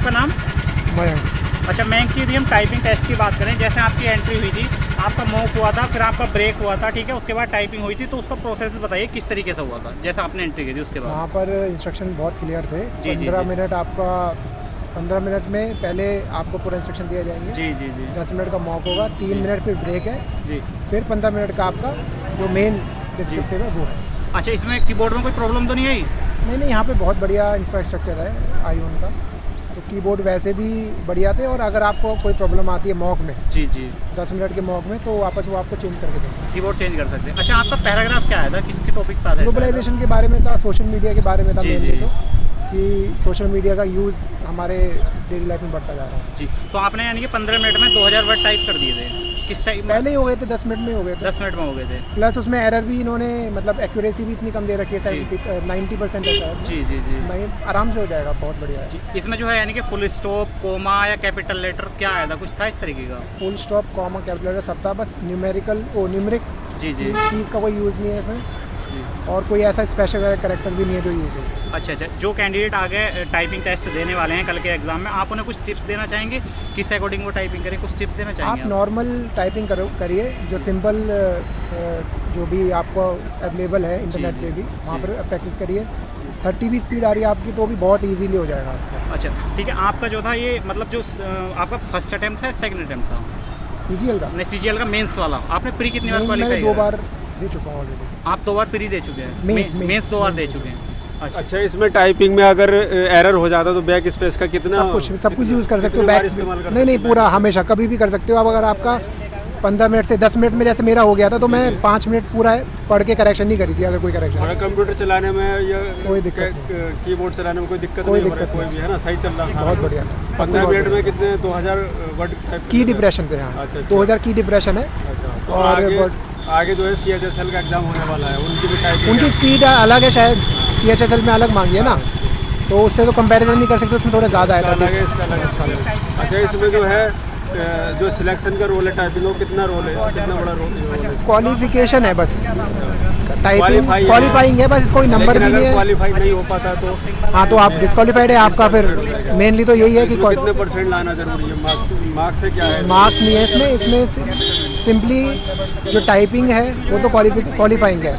आपका नाम? मयंक। अच्छा मयंक जी, यदि हम टाइपिंग टेस्ट की बात करें, जैसे आपकी एंट्री हुई थी, आपका मॉक हुआ था, फिर आपका ब्रेक हुआ था, ठीक है, उसके बाद टाइपिंग हुई थी, तो उसका प्रोसेस बताइए किस तरीके से हुआ था जैसे आपने एंट्री की थी उसके बाद? वहाँ पर इंस्ट्रक्शन बहुत क्लियर थे। जी, जी, 15 जी। मिनट आपका 15 मिनट में पहले आपको पूरा इंस्ट्रक्शन दिया जाएंगे। जी जी जी 10 मिनट का मॉक होगा, 3 जी। मिनट फिर ब्रेक है, जी। फिर 15 मिनट का आपका जो मेन डिस्क्रिप्टिव है वो है। अच्छा, इसमें कीबोर्ड में कोई प्रॉब्लम तो नहीं आई? नहीं, यहाँ पे बहुत बढ़िया इंफ्रास्ट्रक्चर है आईओन का, तो कीबोर्ड वैसे भी बढ़िया थे। और अगर आपको कोई प्रॉब्लम आती है मॉक में, जी जी 10 मिनट के मॉक में, तो वापस वो आपको चेंज करके देंगे। कीबोर्ड चेंज कर सकते हैं। अच्छा, आपका पैराग्राफ क्या आया था, किसके टॉपिक पर आया था? ग्लोबलाइजेशन के बारे में था, सोशल मीडिया के बारे में था जी, मेनली, जी। तो कि सोशल मीडिया का यूज़ हमारे डेली लाइफ में बढ़ता जा रहा है। जी, तो आपने यानी कि 15 मिनट में 2000 वर्ड टाइप कर दिए थे, किस टाइप में? पहले ही हो गए थे, 10 मिनट में हो गए थे। 10 मिनट में हो गए थे। प्लस उसमें एरर भी इन्होंने, मतलब एक्यूरेसी भी इतनी कम दे रखी है, जी। 90% है शायद। जी जी जी नहीं, आराम से हो जाएगा, बहुत बढ़िया है। जी, इसमें जो है यानी कि फुल स्टॉप, कोमा या कैपिटल लेटर क्या आया था, कुछ था इस तरीके का? फुल स्टॉप, कॉमा, कैपिटल सब था, बस न्यूमेरिक जी जी चीज़ का कोई यूज़ नहीं है इसमें, जी। और कोई ऐसा स्पेशल कैरेक्टर भी नहीं है जो यूज़ है। अच्छा अच्छा, जो कैंडिडेट आगे टाइपिंग टेस्ट देने वाले हैं कल के एग्जाम में, आप उन्हें कुछ टिप्स देना चाहेंगे किस अकॉर्डिंग वो टाइपिंग करें, कुछ टिप्स देना चाहेंगे आप नॉर्मल टाइपिंग करिए, जो सिंपल जो भी आपको अवेलेबल है इंटरनेट जी, पे भी, वहाँ जी। पर प्रैक्टिस करिए। 30 भी स्पीड आ रही है आपकी, तो भी बहुत इजीली हो जाएगा आपका। अच्छा ठीक है, आपका जो था ये मतलब जो आपका फर्स्ट अटेम्प्ट था, सेकंड अटेम्प्ट था? सीजीएल का नहीं, सीजीएल का मेंस वाला। आपने प्री कितनी बार मैंने क्वालिफाई 2 करा? बार दे चुका हूँ ऑलरेडी। आप 2 बार प्री दे चुके हैं, मेंस मेंस 2 बार दे चुके हैं। अच्छा, इसमें टाइपिंग में अगर एरर हो जाता तो बैक स्पेस का कितना? सब कुछ यूज़ कर सकते हो, कितनी बार बैक इस्तेमाल कर नहीं नहीं, सकते पूरा हमेशा कभी भी कर सकते हो। अब अगर आपका 15 मिनट से 10 मिनट में जैसे मेरा हो गया था, तो मैं 5 मिनट पूरा पढ़ के करेक्शन नहीं करी थी, अगर कोई करेक्शन। अगर कंप्यूटर चलाने में या कोई दिक्कत कीबोर्ड चलाने में कोई दिक्कत कोई नहीं हो रहा दिक्कत कोई भी है ना, सही चल रहा था? बहुत बढ़िया। 15 मिनट में कितने 2000 वर्ड टाइप की डिप्रेशन थे, हाँ। अच्छा, अच्छा। 2000 की डिप्रेशन है। अच्छा, तो और आगे जो है CHSL का एग्जाम होने वाला है, उनकी भी टाइपिंग उनकी स्पीड अलग है शायद, CHSL में अलग मांगी है ना, तो उससे तो कंपैरिजन नहीं कर सकते, उसमें थोड़ा ज़्यादा इसका है। अलग है, इसका अलग है, इसका अलग है। अच्छा, इसमें जो है जो सिलेक्शन का रोल है टाइपिंग, वो कितना रोल है, कितना बड़ा रोल है? क्वालिफिकेशन है बस, टाइपिंग Qualify है। क्वालिफाइंग है बस, इसको कोई नंबर लेकिन भी नहीं अगर है। क्वालिफाई नहीं हो पाता तो हाँ, तो आप डिस्क्वालीफाइड है आपका। फिर मेनली तो यही है कि इसमें कितने % लाना जरूरी है? मार्क्स से क्या है? मार्क्स नहीं है इसमें सिंपली जो टाइपिंग है वो तो क्वालिफाइंग है।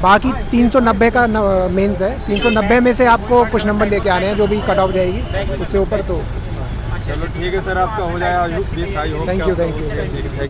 बाकी 390 का मेंस है, 390 में से आपको कुछ नंबर लेके आने हैं, जो भी कट ऑफ जाएगी उससे ऊपर। तो चलो ठीक है सर, आपका हो जाएगा 20 आई हो। Thank you.